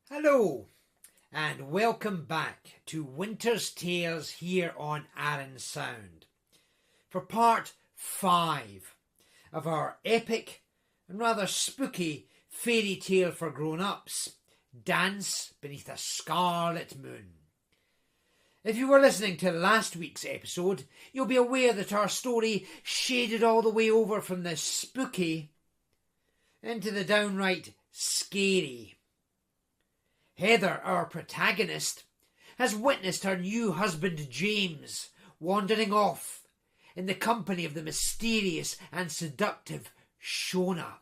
Hello, and welcome back to Winter's Tales here on Arran Sound for part 5 of our epic and rather spooky fairy tale for grown-ups, Dance Beneath a Scarlet Moon. If you were listening to last week's episode, you'll be aware that our story shaded all the way over from the spooky into the downright scary. Heather, our protagonist, has witnessed her new husband James wandering off in the company of the mysterious and seductive Shona.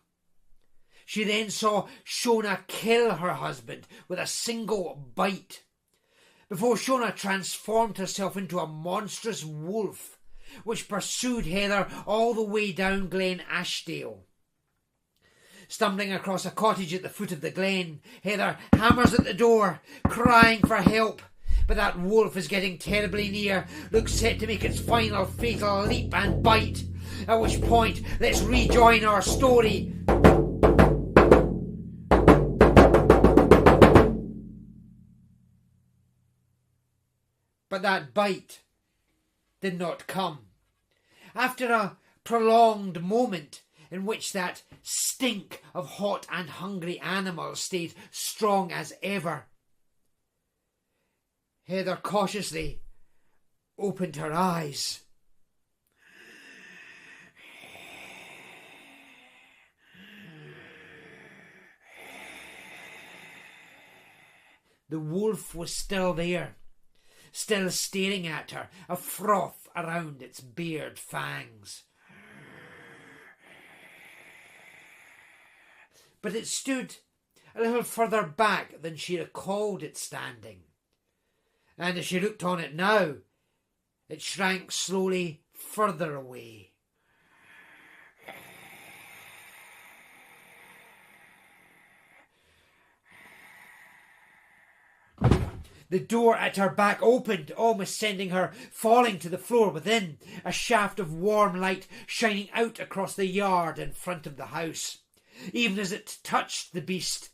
She then saw Shona kill her husband with a single bite, before Shona transformed herself into a monstrous wolf, which pursued Heather all the way down Glen Ashdale. Stumbling across a cottage at the foot of the glen, Heather hammers at the door, crying for help. But that wolf is getting terribly near, looks set to make its final fatal leap and bite. At which point, let's rejoin our story. But that bite did not come. After a prolonged moment, in which that stink of hot and hungry animals stayed strong as ever, Heather cautiously opened her eyes. The wolf was still there, still staring at her, a froth around its bared fangs. But it stood a little further back than she recalled it standing, and as she looked on it now, it shrank slowly further away. The door at her back opened, almost sending her falling to the floor within, a shaft of warm light shining out across the yard in front of the house. Even as it touched the beast,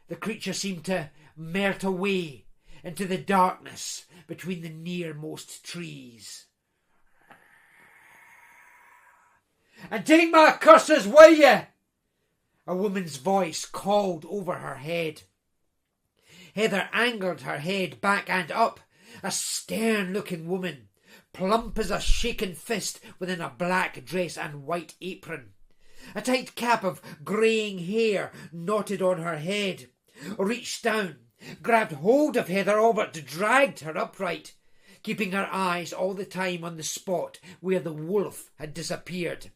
the creature seemed to melt away into the darkness between the nearmost trees. "And take my curses with you!" a woman's voice called over her head. Heather angled her head back and up. A stern-looking woman, plump as a shaken fist within a black dress and white apron. A tight cap of greying hair knotted on her head, reached down, grabbed hold of Heather, all but dragged her upright, keeping her eyes all the time on the spot where the wolf had disappeared.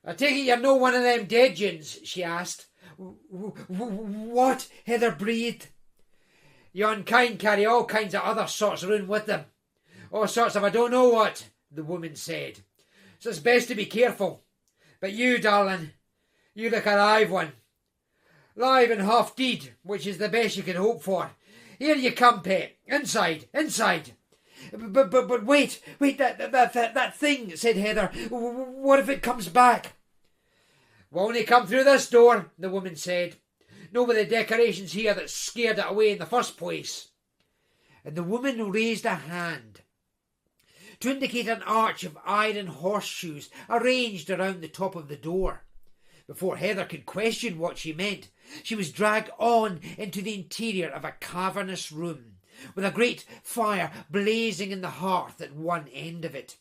"I take it you're no one of them deadgins?" she asked. "What?" Heather breathed. "Yon kind carry all kinds of other sorts round with them. All sorts of I don't know what," the woman said. "So it's best to be careful. But you, darling, you look a live one. Live and half dead, which is the best you can hope for. Here you come, pet. Inside, inside." But wait, that thing," said Heather. "What if it comes back?" "Won't he come through this door?" the woman said. "No, with the decorations here that scared it away in the first place." And the woman raised a hand to indicate an arch of iron horseshoes arranged around the top of the door. Before Heather could question what she meant, she was dragged on into the interior of a cavernous room, with a great fire blazing in the hearth at one end of it.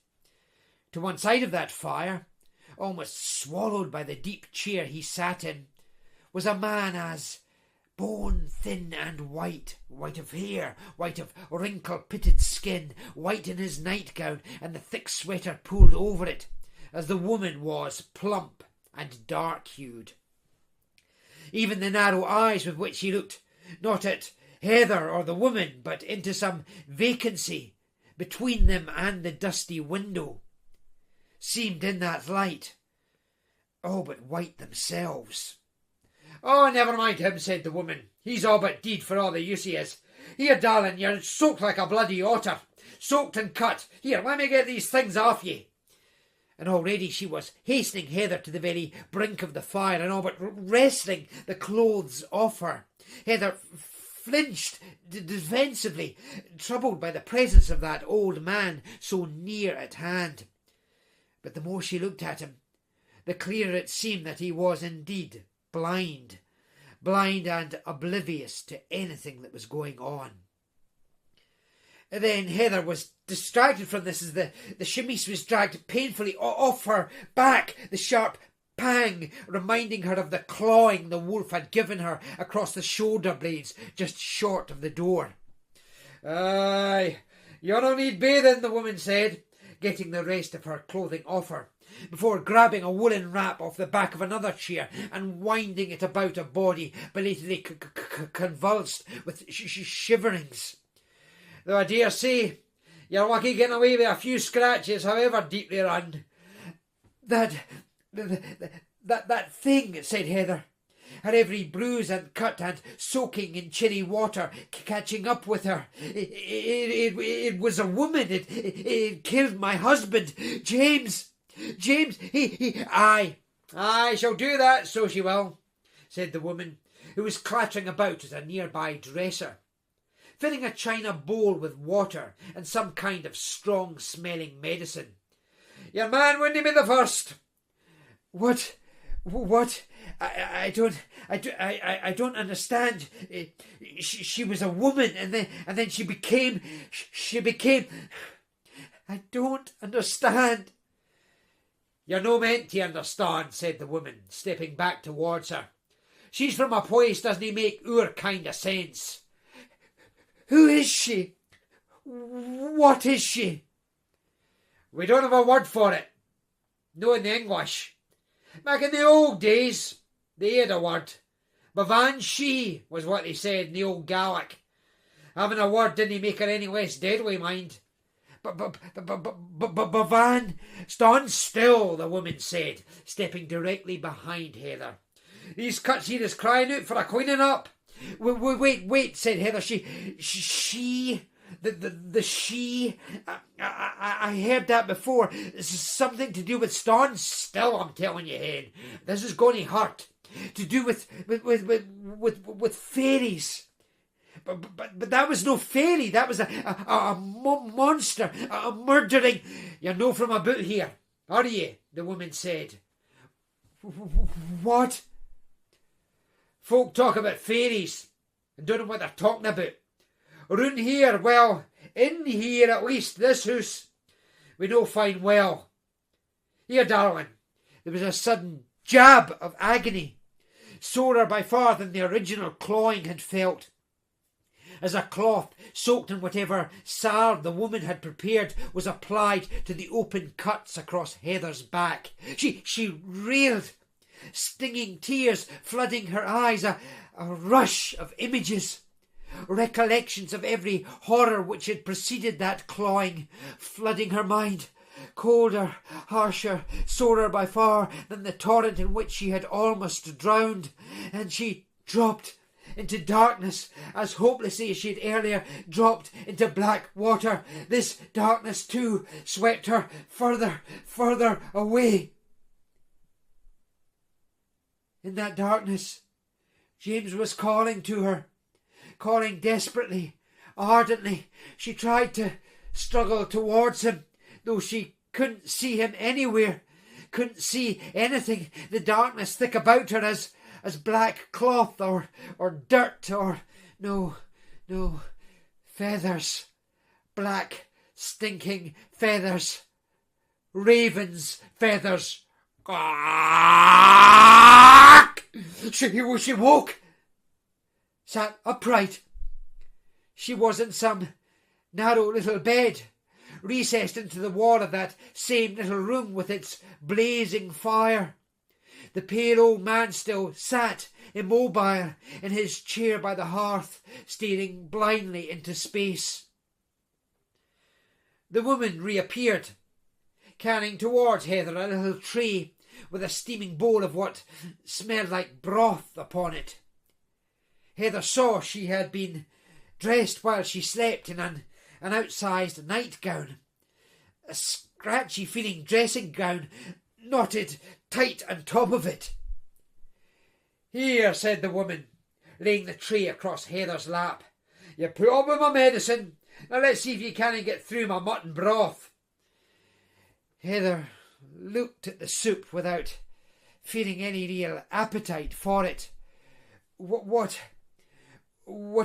To one side of that fire, almost swallowed by the deep chair he sat in, was a man as bone thin and white, white of hair, white of wrinkle-pitted skin, white in his nightgown and the thick sweater pulled over it, as the woman was plump and dark-hued. Even the narrow eyes with which he looked, not at Heather or the woman, but into some vacancy between them and the dusty window, seemed in that light all but white themselves. "Oh, never mind him," said the woman. "He's all but dead for all the use he is. Here, darling, you're soaked like a bloody otter. Soaked and cut. Here, let me get these things off ye." And already she was hastening Heather to the very brink of the fire and all but wresting the clothes off her, Heather flinched defensively, troubled by the presence of that old man so near at hand. But the more she looked at him, the clearer it seemed that he was indeed blind and oblivious to anything that was going on. Then Heather was distracted from this as the chemise was dragged painfully off her back, the sharp pang reminding her of the clawing the wolf had given her across the shoulder blades just short of the door. "Aye, you don't need bathing," the woman said, getting the rest of her clothing off her, before grabbing a woolen wrap off the back of another chair and winding it about a body belatedly convulsed with shiverings. "Though I dare say you're lucky getting away with a few scratches, however deeply run." That thing," said Heather, her every bruise and cut and soaking in chilly water catching up with her. It was a woman. It killed my husband, James. He. Aye, she'll do that, so she will," said the woman, who was clattering about at a nearby dresser, filling a china bowl with water and some kind of strong-smelling medicine. "Your man wouldn't be the first." What? I don't understand. She was a woman, and then she became. I don't understand. "You're no meant to understand," said the woman, stepping back towards her. "She's from a place doesn't make our kind of sense." "Who is she? What is she?" "We don't have a word for it. No in the English. Back in the old days, they had a word. Baobhan Sith was what they said in the old Gaelic. Having a word didn't make her any less deadly, mind." Baobhan, stand still," the woman said, stepping directly behind Heather. "These cuts here is crying out for a cleaning up." Wait, said Heather. The she, I heard that before. This is something to do with stand still, I'm telling you, Hen. This is going to hurt. To do with fairies. But that was no fairy. That was a monster, a murdering. "You're no from about here, are ye?" the woman said. "What?" "Folk talk about fairies and don't know what they're talking about. Round here, well, in here at least, this house, we know fine well. Here, darling." There was a sudden jab of agony, sorer by far than the original clawing had felt, as a cloth soaked in whatever salve the woman had prepared was applied to the open cuts across Heather's back. She reeled, stinging tears flooding her eyes, a rush of images, recollections of every horror which had preceded that clawing, flooding her mind, colder, harsher, sorer by far than the torrent in which she had almost drowned, and she dropped into darkness as hopelessly as she had earlier dropped into black water. This darkness too swept her further away. In that darkness, James was calling to her, calling desperately, ardently. She tried to struggle towards him, though she couldn't see him anywhere, couldn't see anything, the darkness thick about her as black cloth or dirt or no feathers, black stinking feathers, ravens' feathers. She woke, sat upright. She was in some narrow little bed, recessed into the wall of that same little room with its blazing fire. The pale old man still sat immobile in his chair by the hearth, staring blindly into space. The woman reappeared, carrying towards Heather a little tray with a steaming bowl of what smelled like broth upon it. Heather saw she had been dressed while she slept in an outsized nightgown, a scratchy-feeling dressing gown knotted tight on top of it. "Here," said the woman, laying the tray across Heather's lap. "You put on with my medicine. Now let's see if you can't get through my mutton broth." Heather looked at the soup without feeling any real appetite for it. What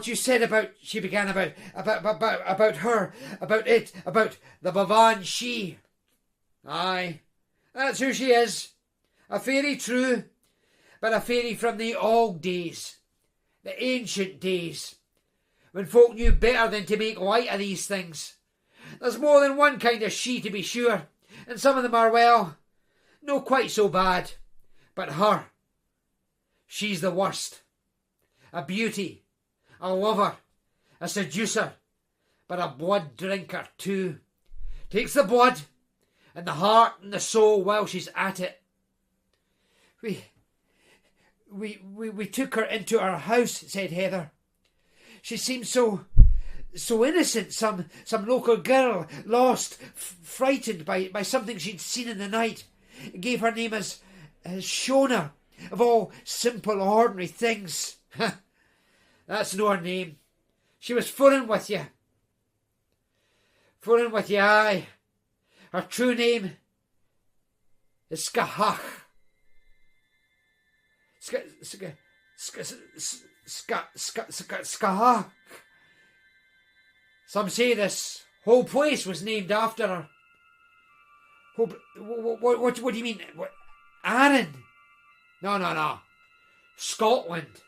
you said about," she began, about her, about the Baobhan she. "Aye, that's who she is. A fairy, true, but a fairy from the old days, the ancient days, when folk knew better than to make light of these things. There's more than one kind of she, to be sure, and some of them are, well, no quite so bad. But her, she's the worst. A beauty, a lover, a seducer, but a blood drinker too. Takes the blood and the heart and the soul while she's at it. We took her into our house," said Heather. "She seemed so innocent, some local girl, lost, frightened by something she'd seen in the night. Gave her name as Shona, of all simple, ordinary things. That's no her name. She was fooling with you. Fooling with you, aye. Her true name is Skahach. Skahach. Some say this whole place was named after her." What do you mean? What, Arran? No. Scotland.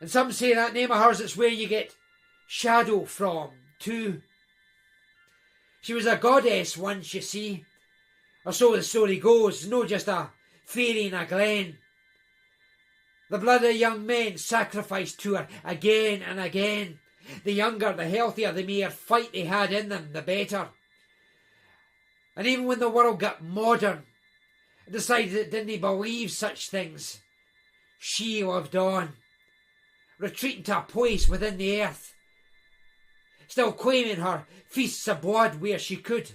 And some say that name of hers is where you get shadow from, too. She was a goddess once, you see. Or so the story goes, no just a fairy in a glen. The blood of young men sacrificed to her again and again. The younger, the healthier, the mere fight they had in them, the better. And even when the world got modern and decided it didn't believe such things, she lived on, retreating to a place within the earth, still claiming her feasts of blood where she could.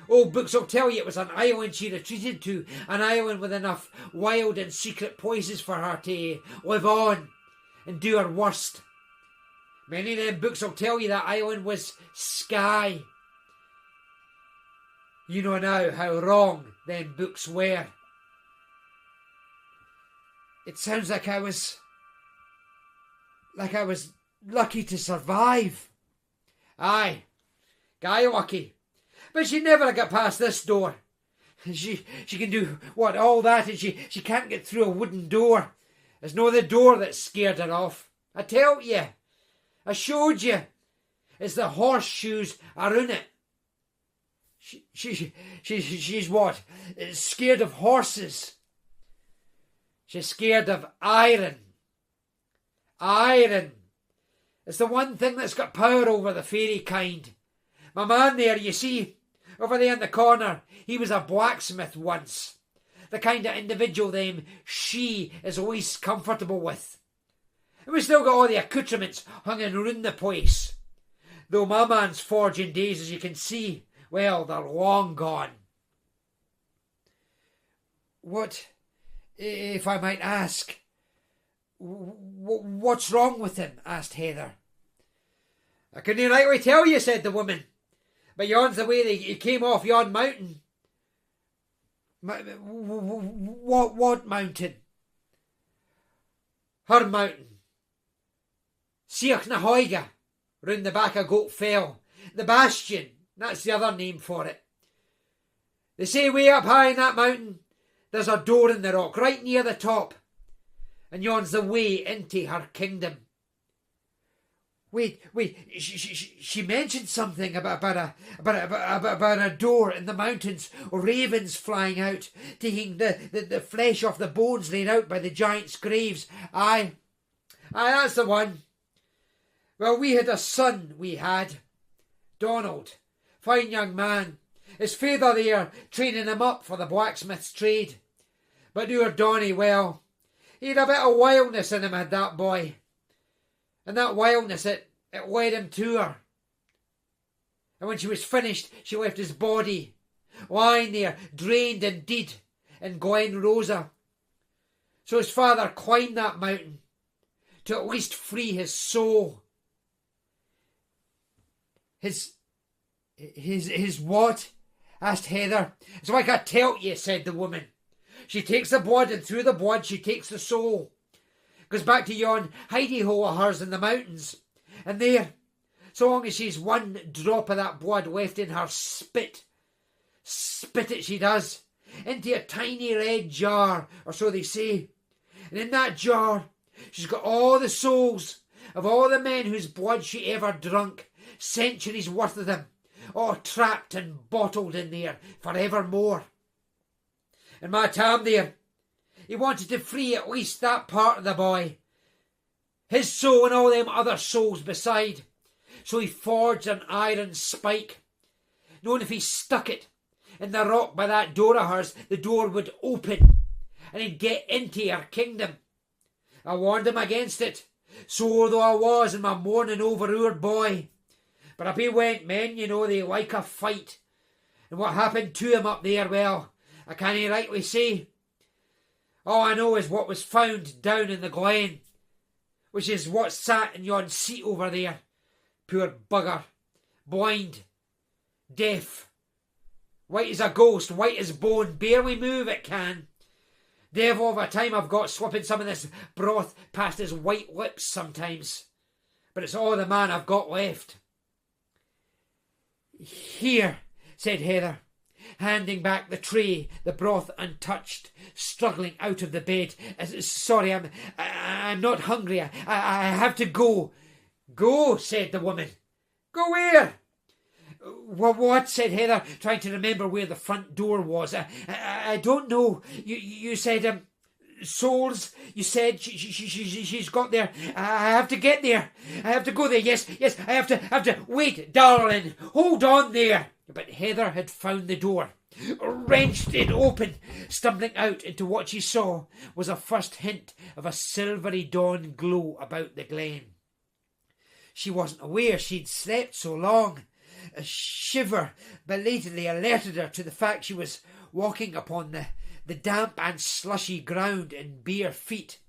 Old books will tell you it was an island she retreated to, an island with enough wild and secret places for her to live on and do her worst. Many of them books will tell you that island was Skye. You know now how wrong them books were. It sounds like I was lucky to survive. Aye, guy lucky. But she never got past this door. She can do what, all that, and she can't get through a wooden door. It's no the door that scared her off. I tell you, I showed you. It's the horseshoes are in it. She's what? Scared of horses. She's scared of iron. Iron. It's the one thing that's got power over the fairy kind. My man there, you see, over there in the corner, he was a blacksmith once. The kind of individual them she is always comfortable with. And we still got all the accoutrements hanging round the place. Though my man's forging days, as you can see, well, they're long gone. What, if I might ask, what's wrong with him? Asked Heather. I couldn't rightly tell you, said the woman. But yon's the way he came off yon mountain. What mountain? Her mountain. Siach na Hoiga, round the back of Goat Fell. The Bastion, that's the other name for it. They say way up high in that mountain, there's a door in the rock, right near the top. And yon's the way into her kingdom. Wait, she mentioned something about a door in the mountains, ravens flying out, taking the flesh off the bones laid out by the giants' graves. Aye, that's the one. Well, we had a son, we had. Donald, fine young man. His father there, training him up for the blacksmith's trade. But our Donny, well, he had a bit of wildness in him, had that boy. And that wildness, it led him to her. And when she was finished, she left his body lying there, drained and dead, in Glen Rosa. So his father climbed that mountain to at least free his soul. His what? Asked Heather. It's like I tell you, said the woman. She takes the blood, and through the blood she takes the soul. Goes back to yon hidey hole of hers in the mountains. And there, so long as she's one drop of that blood left in her spit it she does, into a tiny red jar, or so they say. And in that jar, she's got all the souls of all the men whose blood she ever drunk, centuries worth of them, all trapped and bottled in there forevermore. And my Tam there, he wanted to free at least that part of the boy, his soul and all them other souls beside. So he forged an iron spike, knowing if he stuck it in the rock by that door of hers, the door would open and he'd get into her kingdom. I warned him against it, sore though I was in my mourning over our boy. But up he went. Men, you know, they like a fight. And what happened to him up there, well, I can't rightly say. All I know is what was found down in the glen, which is what sat in yon seat over there. Poor bugger. Blind. Deaf. White as a ghost, white as bone, barely move it can. Devil of a time I've got slipping some of this broth past his white lips sometimes. But it's all the man I've got left. Here, said Heather, handing back the tray, the broth untouched, struggling out of the bed. Sorry, I'm not hungry. I have to go. Go, said the woman. Go where? What? Said Heather, trying to remember where the front door was. I don't know. You said souls. You said she's got there. I have to get there. I have to go there. Yes. I have to. Wait, darling. Hold on there. But Heather had found the door, wrenched it open, stumbling out into what she saw was a first hint of a silvery dawn glow about the glen. She wasn't aware she'd slept so long. A shiver belatedly alerted her to the fact she was walking upon the damp and slushy ground in bare feet.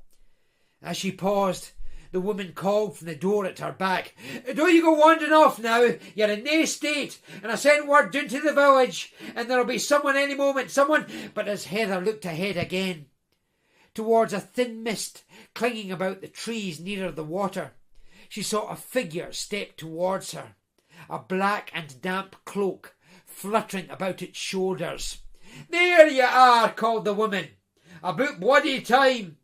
As she paused, the woman called from the door at her back. Don't you go wandering off now. You're in no state. And I sent word down to the village, and there'll be someone any moment, someone. But as Heather looked ahead again, towards a thin mist clinging about the trees nearer the water, she saw a figure step towards her, a black and damp cloak fluttering about its shoulders. There you are, called the woman. About bloody time.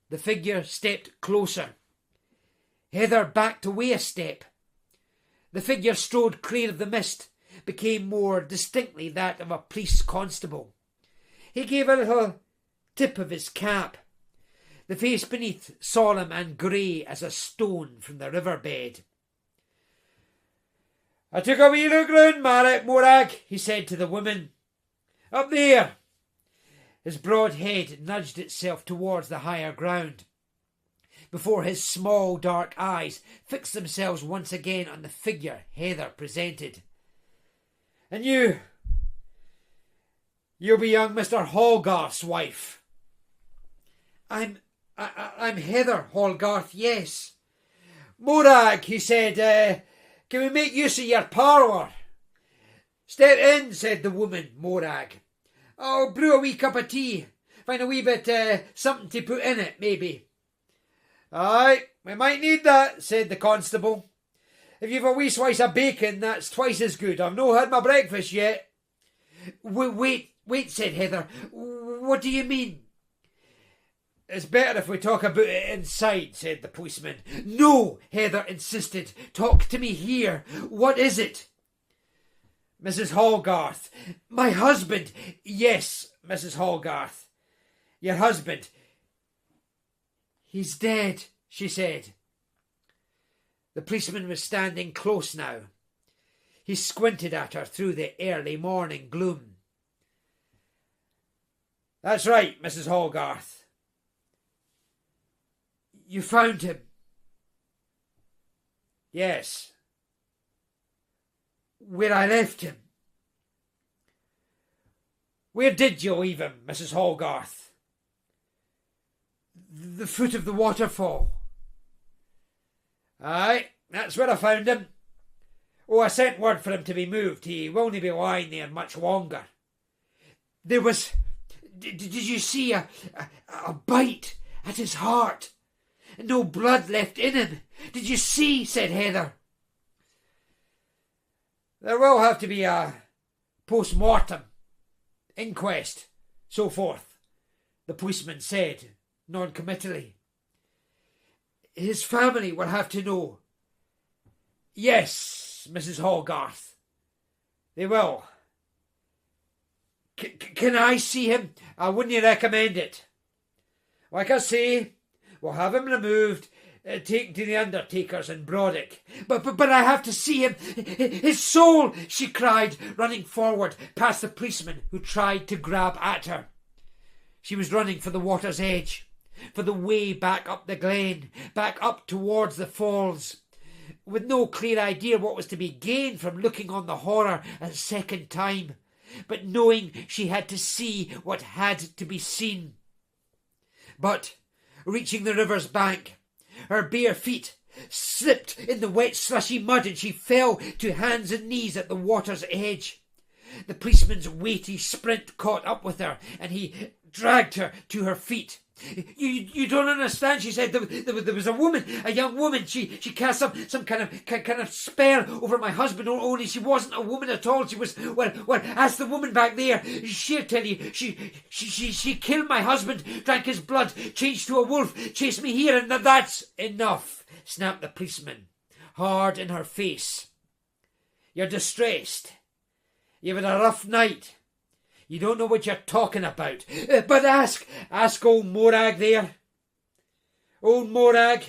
The figure stepped closer. Heather backed away a step. The figure strode clear of the mist, became more distinctly that of a police constable. He gave a little tip of his cap, the face beneath solemn and grey as a stone from the riverbed. I took a wee look round, Morag, he said to the woman. Up there. His broad head nudged itself towards the higher ground, before his small dark eyes fixed themselves once again on the figure Heather presented. And you'll be young Mr. Hallgarth's wife. I'm Heather Hallgarth, yes. Morag, he said, can we make use of your parlour? Step in, said the woman, Morag. I'll brew a wee cup of tea. Find a wee bit something to put in it, maybe. Aye, we might need that, said the constable. If you've a wee slice of bacon, that's twice as good. I've no had my breakfast yet. Wait, said Heather. What do you mean? It's better if we talk about it inside, said the policeman. No, Heather insisted. Talk to me here. What is it? Mrs. Hallgarth. My husband. Yes, Mrs. Hallgarth. Your husband. He's dead, she said. The policeman was standing close now. He squinted at her through the early morning gloom. That's right, Mrs. Hallgarth. You found him? Yes. Where I left him? Where did you leave him, Mrs. Hallgarth? the foot of the waterfall. Aye, that's where I found him. Oh, I sent word for him to be moved. He won't be lying there much longer. There was... Did you see a bite at his heart? And no blood left in him. Did you see? Said Heather. There will have to be a post-mortem, inquest, so forth, the policeman said, non-committally. His family will have to know. Yes, Mrs. Hogarth, they will. Can I see him? I wouldn't recommend it. Like I say, we'll have him removed, taken to the undertaker's in Brodick. But I have to see him. His soul, she cried, running forward past the policeman who tried to grab at her. She was running for the water's edge, for the way back up the glen, back up towards the falls, with no clear idea what was to be gained from looking on the horror a second time, but knowing she had to see what had to be seen. But, reaching the river's bank, her bare feet slipped in the wet slushy mud and she fell to hands and knees at the water's edge. The policeman's weighty sprint caught up with her and he dragged her to her feet. You don't understand, she said. There was a woman, a young woman. She cast some kind of spell over my husband. Only she wasn't a woman at all. She was well. Ask the woman back there. She'll tell you. She killed my husband, drank his blood, changed to a wolf, chased me here, and that's enough. Snapped the policeman, hard in her face. You're distressed. You've had a rough night. You don't know what you're talking about. But ask old Morag there. Old Morag,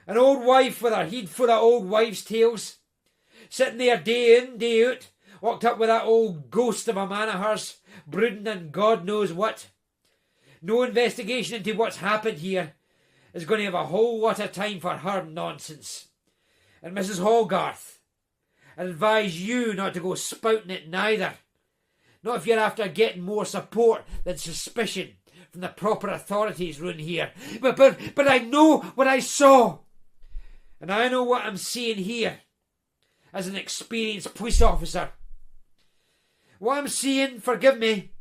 an old wife with her head full of old wives' tales, sitting there day in, day out, locked up with that old ghost of a man of hers, brooding on God knows what. No investigation into what's happened here is going to have a whole lot of time for her nonsense. And Mrs. Hogarth, I advise you not to go spouting it neither. Not if you're after getting more support than suspicion from the proper authorities round here. But I know what I saw. And I know what I'm seeing here as an experienced police officer. What I'm seeing, forgive me,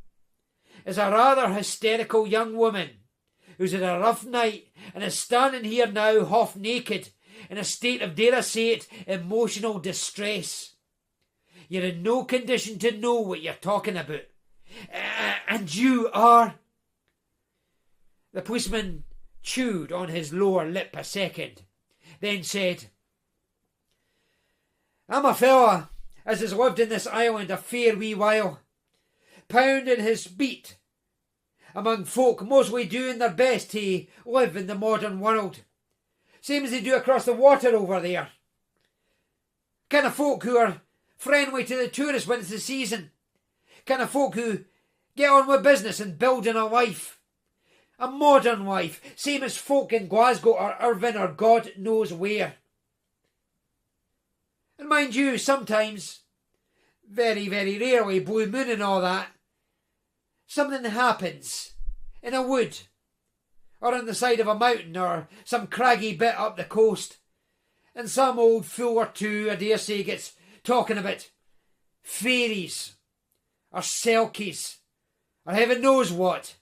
is a rather hysterical young woman who's had a rough night and is standing here now half naked in a state of, dare I say it, emotional distress. You're in no condition to know what you're talking about. And you are... The policeman chewed on his lower lip a second, then said, I'm a fella as has lived in this island a fair wee while, pounding his beat among folk mostly doing their best to live in the modern world, same as they do across the water over there. Kind of folk who are friendly to the tourists when it's the season. Kind of folk who get on with business and building a life. A modern life, same as folk in Glasgow or Irvine or God knows where. And mind you, sometimes, very, very rarely, blue moon and all that, something happens in a wood or on the side of a mountain or some craggy bit up the coast, and some old fool or two, I dare say, gets talking about fairies or selkies or heaven knows what.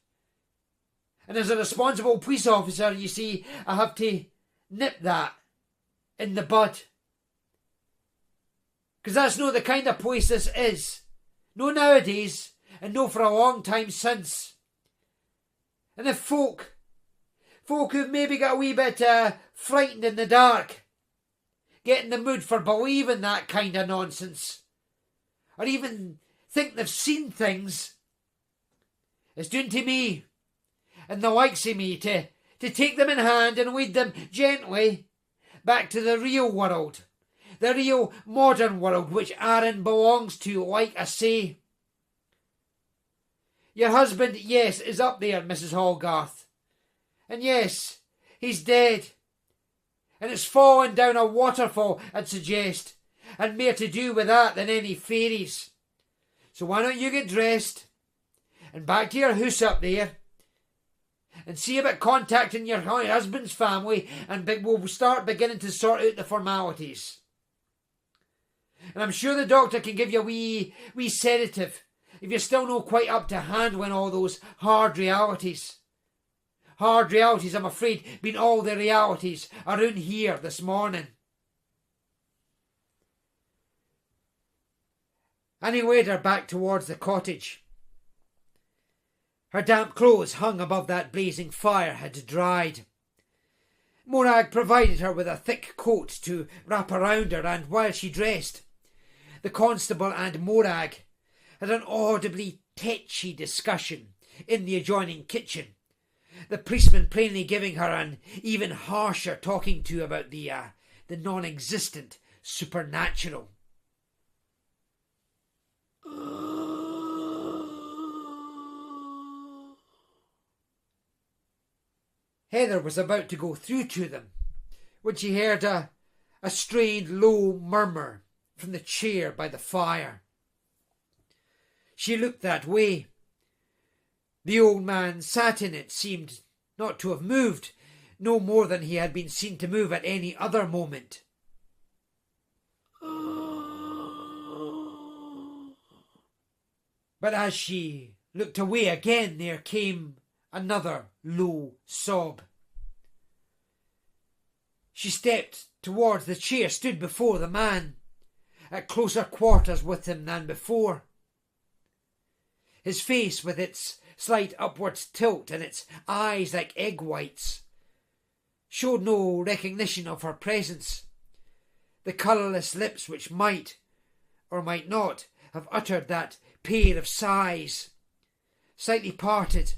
And as a responsible police officer, you see, I have to nip that in the bud. Because that's not the kind of place this is. No nowadays, and no for a long time since. And if folk who've maybe got a wee bit frightened in the dark, get in the mood for believing that kind of nonsense, or even think they've seen things, it's down to me and the likes of me to take them in hand and lead them gently back to the real world, the real modern world which Arran belongs to, like I say. Your husband, yes, is up there, Mrs. Hogarth. And yes, he's dead. And it's fallen down a waterfall, I'd suggest, and more to do with that than any fairies. So why don't you get dressed and back to your house up there, and see about contacting your husband's family, and we'll start beginning to sort out the formalities. And I'm sure the doctor can give you a wee sedative if you're still not quite up to handling all those hard realities. Hard realities, I'm afraid, being all the realities around here this morning. And he led her back towards the cottage. Her damp clothes hung above that blazing fire had dried. Morag provided her with a thick coat to wrap around her, and while she dressed, the constable and Morag had an audibly tetchy discussion in the adjoining kitchen, the policeman plainly giving her an even harsher talking to about the non-existent supernatural. Heather was about to go through to them when she heard a strained low murmur from the chair by the fire. She looked that way. The old man sat in it seemed not to have moved, no more than he had been seen to move at any other moment. But as she looked away again, there came another low sob. She stepped towards the chair, stood before the man, at closer quarters with him than before. His face, with its slight upward tilt and its eyes like egg whites, showed no recognition of her presence. The colourless lips which might, or might not, have uttered that pair of sighs, slightly parted,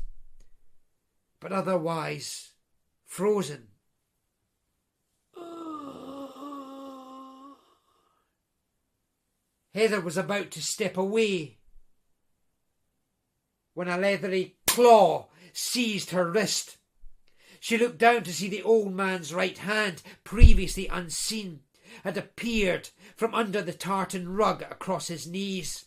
but otherwise frozen. Heather was about to step away when a leathery claw seized her wrist. She looked down to see the old man's right hand, previously unseen, had appeared from under the tartan rug across his knees.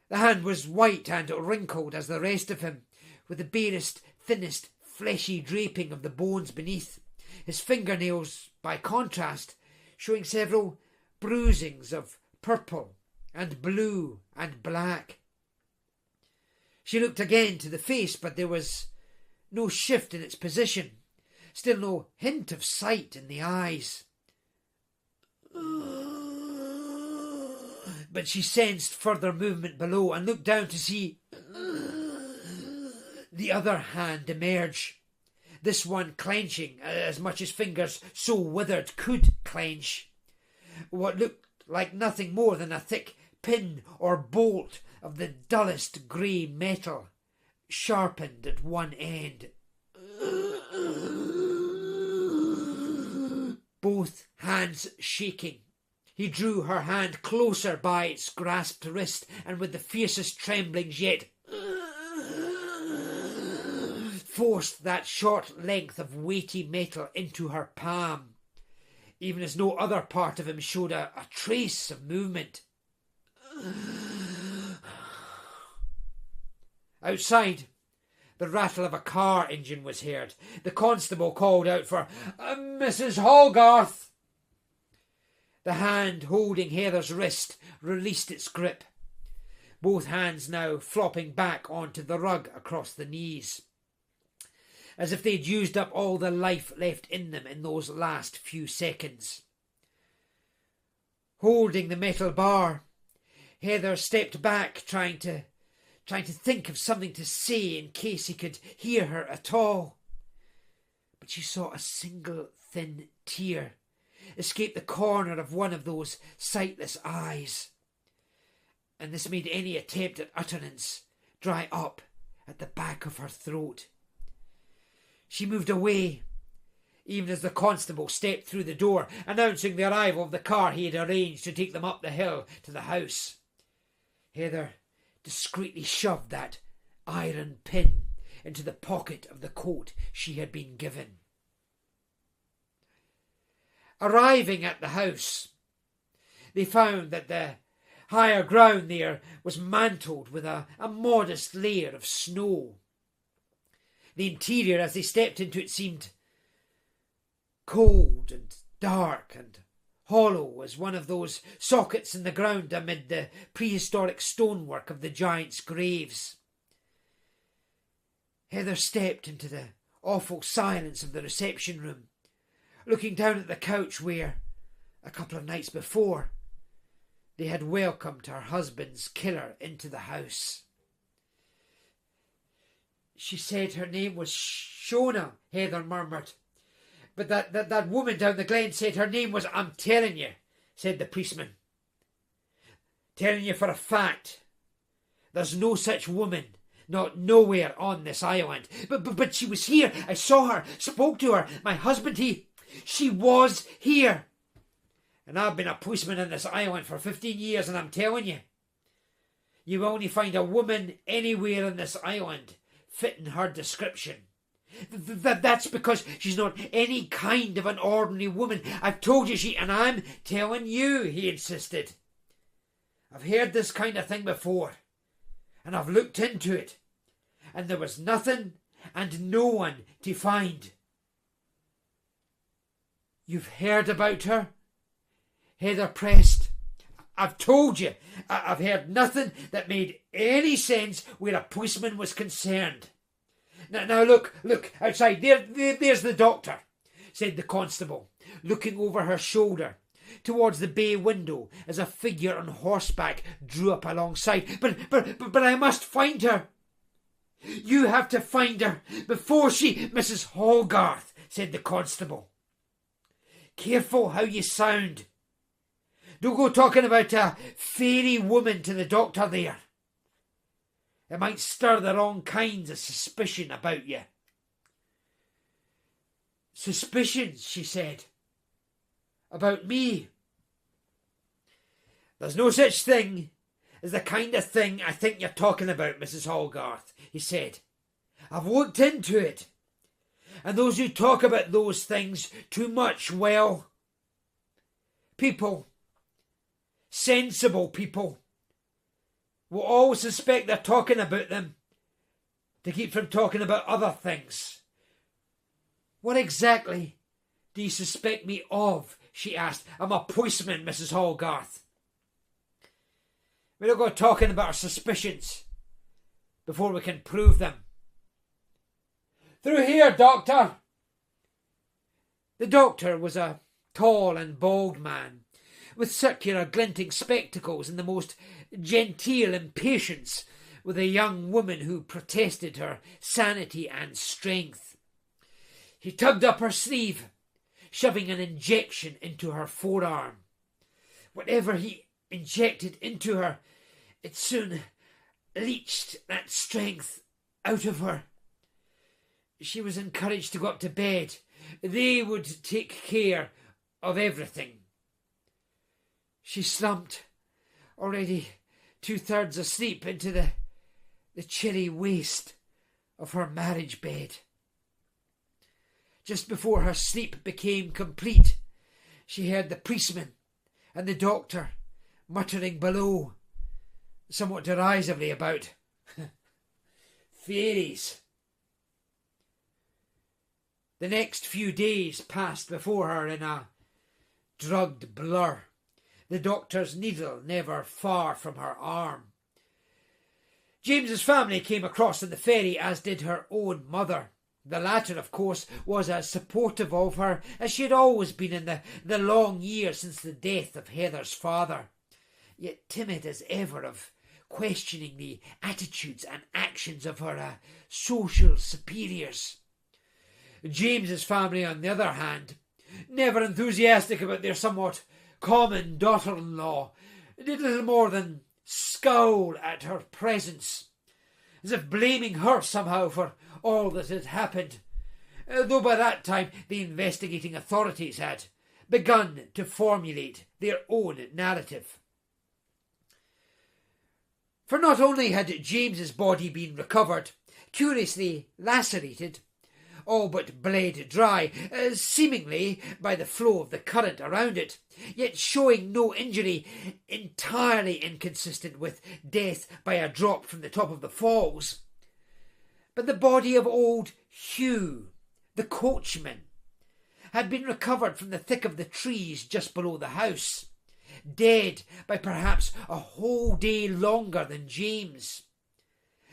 The hand was white and wrinkled as the rest of him, with the barest, thinnest, fleshy draping of the bones beneath, his fingernails, by contrast, showing several bruisings of purple and blue and black. She looked again to the face, but there was no shift in its position, still no hint of sight in the eyes. But she sensed further movement below and looked down to see the other hand emerge, this one clenching as much as fingers so withered could clench what looked like nothing more than a thick pin or bolt of the dullest grey metal, sharpened at one end. Both hands shaking, he drew her hand closer by its grasped wrist, and with the fiercest tremblings yet forced that short length of weighty metal into her palm, even as no other part of him showed a trace of movement. Outside, the rattle of a car engine was heard. The constable called out for Mrs. Hogarth. The hand holding Heather's wrist released its grip, both hands now flopping back onto the rug across the knees, as if they'd used up all the life left in them in those last few seconds. Holding the metal bar, Heather stepped back, trying to think of something to say in case he could hear her at all. But she saw a single thin tear escape the corner of one of those sightless eyes, and this made any attempt at utterance dry up at the back of her throat. She moved away, even as the constable stepped through the door, announcing the arrival of the car he had arranged to take them up the hill to the house. Heather discreetly shoved that iron pin into the pocket of the coat she had been given. Arriving at the house, they found that the higher ground there was mantled with a modest layer of snow. The interior, as they stepped into it, seemed cold and dark and hollow as one of those sockets in the ground amid the prehistoric stonework of the giants' graves. Heather stepped into the awful silence of the reception room, looking down at the couch where, a couple of nights before, they had welcomed her husband's killer into the house. She said her name was Shona, Heather murmured. But that woman down the glen said her name was... I'm telling you, said the policeman. Telling you for a fact. There's no such woman. Not nowhere on this island. But she was here. I saw her, spoke to her. My husband, she was here. And I've been a policeman on this island for 15 years, and I'm telling you, you will only find a woman anywhere on this island fitting her description. That's because she's not any kind of an ordinary woman. I've told you and I'm telling you, he insisted. I've heard this kind of thing before, and I've looked into it, and there was nothing and no one to find. You've heard about her? Heather pressed. I've told you, I've heard nothing that made any sense where a policeman was concerned. Now look, outside, there's the doctor, said the constable, looking over her shoulder towards the bay window as a figure on horseback drew up alongside. But I must find her. You have to find her before she... Mrs. Hogarth, said the constable. Careful how you sound. Don't go talking about a fairy woman to the doctor there. It might stir the wrong kinds of suspicion about you. Suspicions, she said. About me. There's no such thing as the kind of thing I think you're talking about, Mrs. Hogarth, he said. I've looked into it. And those who talk about those things too much, well, people, sensible people, will always suspect they're talking about them to keep from talking about other things. What exactly do you suspect me of? She asked. I'm a policeman, Mrs. Hogarth. We don't go talking about our suspicions before we can prove them. Through here, doctor. The doctor was a tall and bald man with circular glinting spectacles and the most genteel impatience with a young woman who protested her sanity and strength. He tugged up her sleeve, shoving an injection into her forearm. Whatever he injected into her, it soon leached that strength out of her. She was encouraged to go up to bed. They would take care of everything. She slumped, already 2/3 asleep, into the chilly waste of her marriage bed. Just before her sleep became complete, she heard the policeman and the doctor muttering below, somewhat derisively about fairies. The next few days passed before her in a drugged blur, the doctor's needle never far from her arm. James's family came across on the ferry, as did her own mother. The latter, of course, was as supportive of her as she had always been in the long years since the death of Heather's father, yet timid as ever of questioning the attitudes and actions of her social superiors. James's family, on the other hand, never enthusiastic about their somewhat common daughter-in-law, did little more than scowl at her presence, as if blaming her somehow for all that had happened, though by that time the investigating authorities had begun to formulate their own narrative. For not only had James's body been recovered, curiously lacerated, all but bled dry, seemingly by the flow of the current around it, yet showing no injury, entirely inconsistent with death by a drop from the top of the falls. But the body of old Hugh, the coachman, had been recovered from the thick of the trees just below the house, dead by perhaps a whole day longer than James,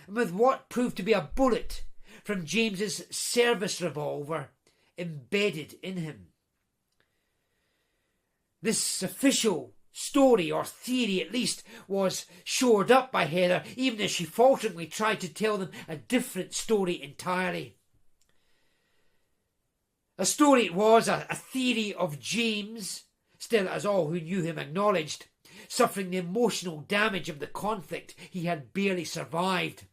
and with what proved to be a bullet from James's service revolver embedded in him. This official story, or theory at least, was shored up by Heather, even as she falteringly tried to tell them a different story entirely. A story it was, a theory of James, still as all who knew him acknowledged, suffering the emotional damage of the conflict he had barely survived,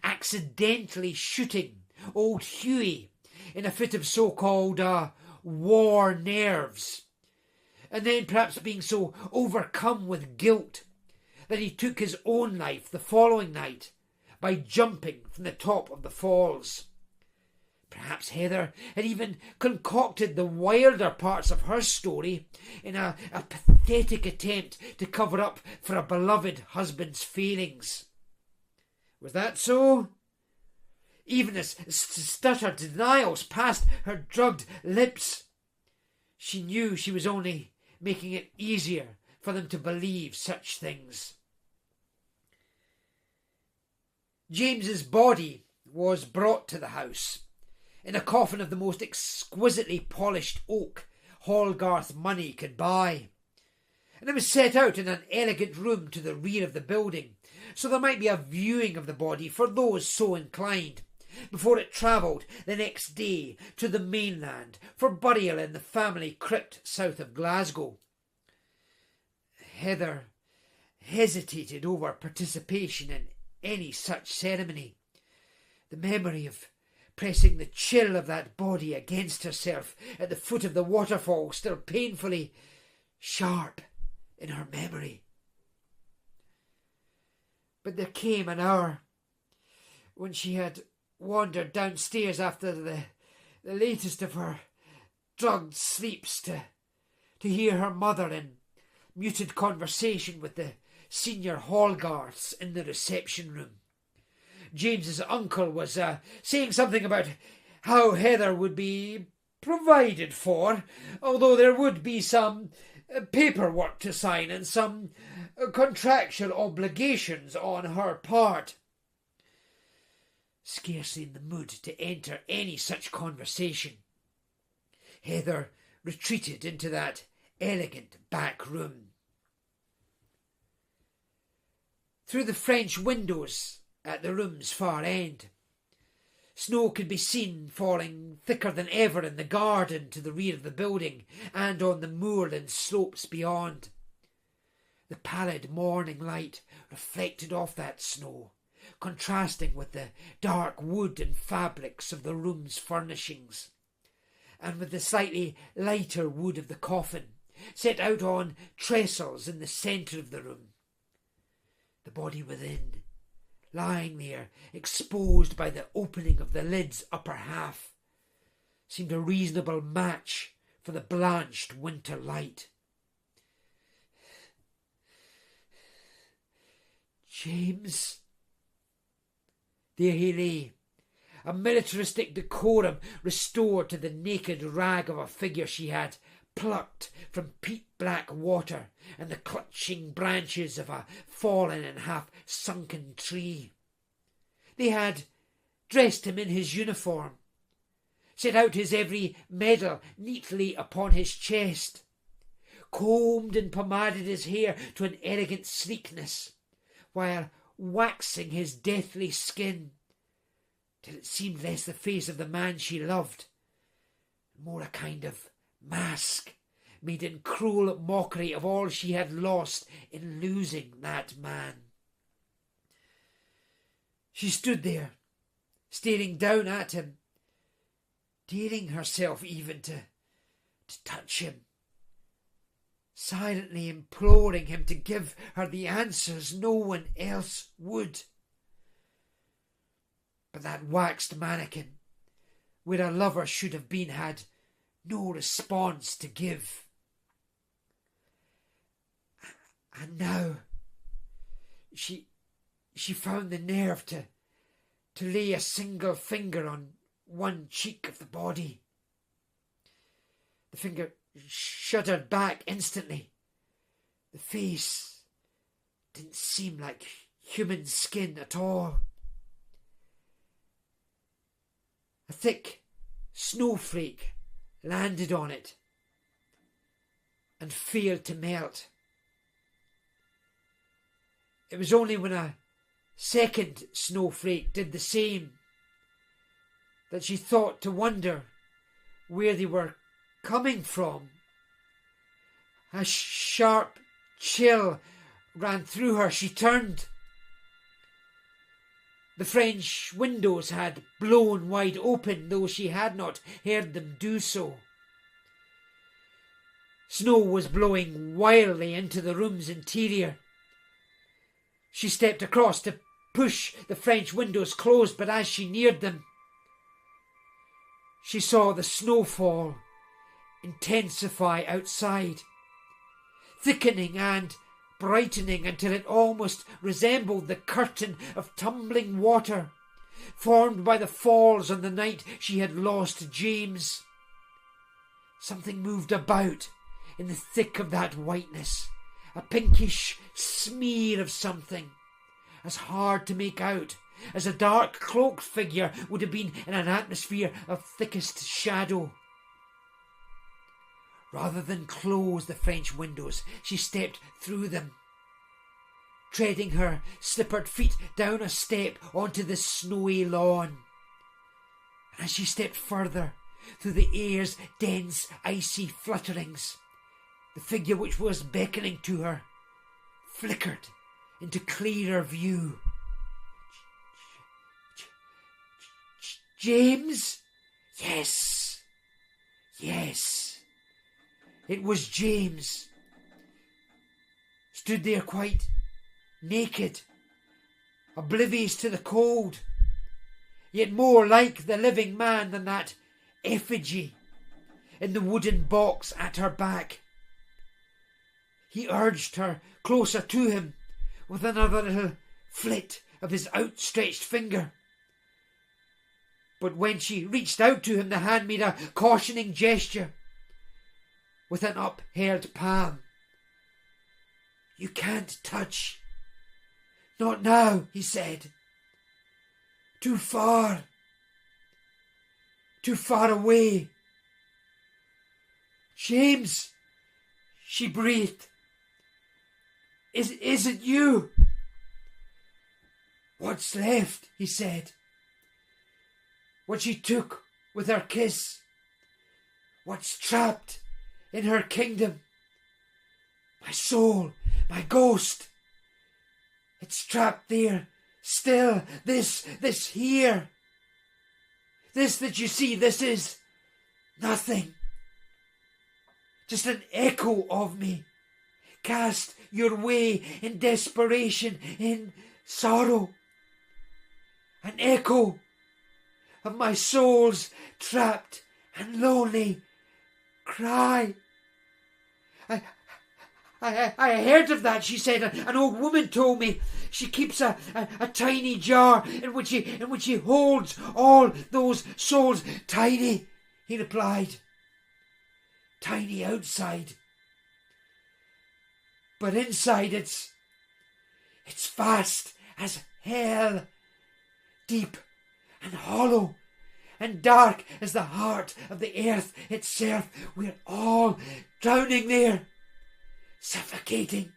accidentally shooting old Hughie in a fit of so-called war nerves, and then perhaps being so overcome with guilt that he took his own life the following night by jumping from the top of the falls. Perhaps Heather had even concocted the wilder parts of her story in a pathetic attempt to cover up for a beloved husband's failings. Was that so? Even as stuttered denials passed her drugged lips, she knew she was only making it easier for them to believe such things. James's body was brought to the house in a coffin of the most exquisitely polished oak Hallgarth money could buy, and it was set out in an elegant room to the rear of the building, so there might be a viewing of the body for those so inclined, before it travelled the next day to the mainland for burial in the family crypt south of Glasgow. Heather hesitated over participation in any such ceremony. The memory of pressing the chill of that body against herself at the foot of the waterfall still painfully sharp in her memory. But there came an hour when she had wandered downstairs after the latest of her drugged sleeps to hear her mother in muted conversation with the senior Hallgarths in the reception room. James's uncle was saying something about how Heather would be provided for, although there would be some paperwork to sign and some contractual obligations on her part. Scarcely in the mood to enter any such conversation, Heather retreated into that elegant back room. Through the French windows at the room's far end, snow could be seen falling thicker than ever in the garden to the rear of the building and on the moorland slopes beyond. The pallid morning light reflected off that snow, contrasting with the dark wood and fabrics of the room's furnishings, and with the slightly lighter wood of the coffin set out on trestles in the centre of the room. The body within, lying there, exposed by the opening of the lid's upper half, seemed a reasonable match for the blanched winter light. James. There he lay, a militaristic decorum restored to the naked rag of a figure she had plucked from peat-black water and the clutching branches of a fallen and half-sunken tree. They had dressed him in his uniform, set out his every medal neatly upon his chest, combed and pomaded his hair to an elegant sleekness, while waxing his deathly skin, till it seemed less the face of the man she loved, more a kind of mask made in cruel mockery of all she had lost in losing that man. She stood there, staring down at him, daring herself even to touch him, silently imploring him to give her the answers no one else would. But that waxed mannequin, where a lover should have been, had no response to give. And now she found the nerve to lay a single finger on one cheek of the body. The finger shuddered back instantly. The face didn't seem like human skin at all. A thick snowflake landed on it and failed to melt. It was only when a second snowflake did the same that she thought to wonder where they were coming from. A sharp chill ran through her. She turned. The French windows had blown wide open, though she had not heard them do so. Snow was blowing wildly into the room's interior. She stepped across to push the French windows closed, but as she neared them, she saw the snowfall intensify outside, thickening and brightening until it almost resembled the curtain of tumbling water formed by the falls on the night she had lost James. Something moved about in the thick of that whiteness, a pinkish smear of something, as hard to make out as a dark cloaked figure would have been in an atmosphere of thickest shadow. Rather than close the French windows, she stepped through them, treading her slippered feet down a step onto the snowy lawn. And as she stepped further through the air's dense, icy flutterings, the figure which was beckoning to her flickered into clearer view. James? Yes. Yes. It was James. Stood there quite naked, oblivious to the cold, yet more like the living man than that effigy in the wooden box at her back. He urged her closer to him with another little flit of his outstretched finger. But when she reached out to him, the hand made a cautioning gesture with an upheld palm. You can't touch. Not now, he said. Too far. Too far away. James, she breathed. Is it you? What's left, he said. What she took with her kiss. What's trapped in her kingdom. My soul, my ghost. It's trapped there, still, this here. This that you see, this is nothing. Just an echo of me, cast your way in desperation, in sorrow. An echo of my soul's trapped and lonely cry. I heard of that, she said. An old woman told me. She keeps a tiny jar in which she holds all those souls. Tiny, he replied. Tiny outside. But inside it's vast as hell. Deep and hollow and dark as the heart of the earth itself. We're all drowning there. Suffocating,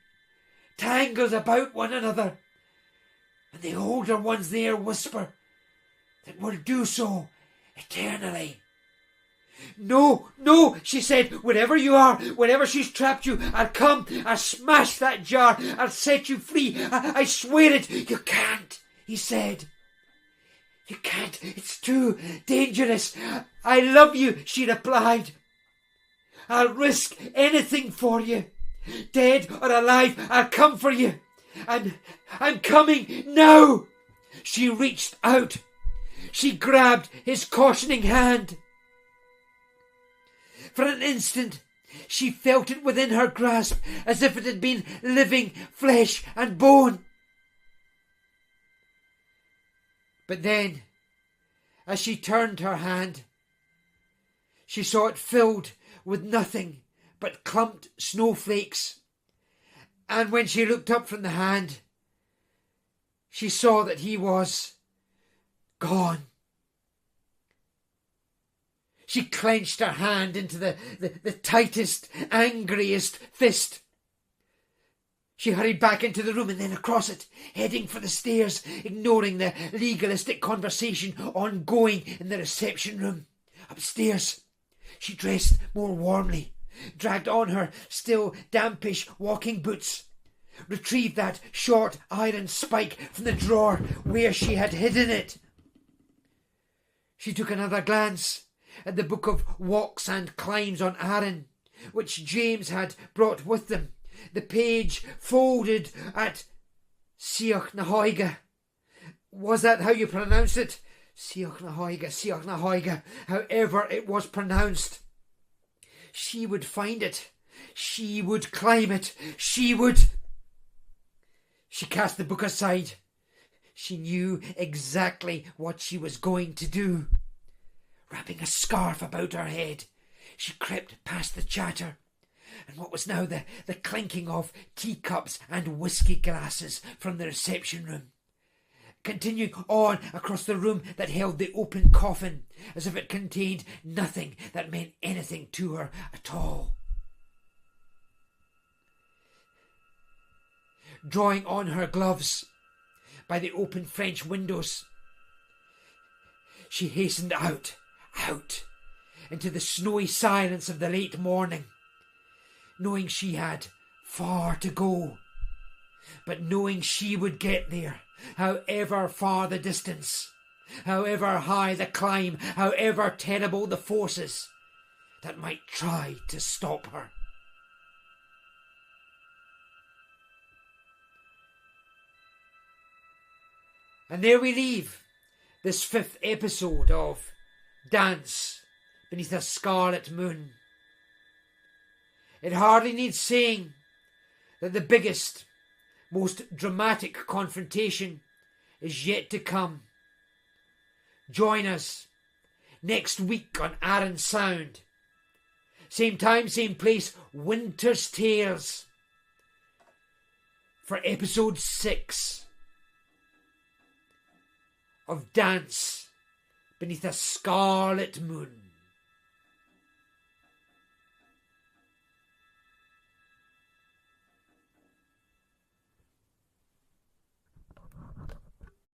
tangled about one another, and the older ones there whisper that we'll do so eternally. No, she said, wherever you are, wherever she's trapped you, I'll come, I'll smash that jar, I'll set you free, I swear it. You can't, he said. You can't, it's too dangerous. I love you, she replied. I'll risk anything for you. Dead or alive, I'll come for you. I'm coming now. She reached out. She grabbed his cautioning hand. For an instant, she felt it within her grasp as if it had been living flesh and bone. But then, As she turned her hand, she saw it filled with nothing but clumped snowflakes, and when she looked up from the hand, she saw that he was gone. She clenched her hand into the tightest, angriest fist. She hurried back into the room and then across it, heading for the stairs, ignoring the legalistic conversation ongoing in the reception room. Upstairs, she dressed more warmly, dragged on her still dampish walking boots, retrieved that short iron spike from the drawer where she had hidden it. She took another glance at the book of walks and climbs on Arran, which James had brought with them, the page folded at Siach na Hoige. Was that how you pronounced it? Siach na Hoige, however it was pronounced. She would find it. She would climb it. She cast the book aside. She knew exactly what she was going to do. Wrapping a scarf about her head, she crept past the chatter and what was now the clinking of teacups and whisky glasses from the reception room, continuing on across the room that held the open coffin as if it contained nothing that meant anything to her at all. Drawing on her gloves by the open French windows, she hastened out into the snowy silence of the late morning, knowing she had far to go, but knowing she would get there, however far the distance, however high the climb, however terrible the forces that might try to stop her. And there we leave this 5th episode of Dance Beneath a Scarlet Moon. It hardly needs saying that the biggest, most dramatic confrontation is yet to come. Join us next week on Arran Sound. Same time, same place, Winter's Tales, for episode 6 of Dance Beneath a Scarlet Moon.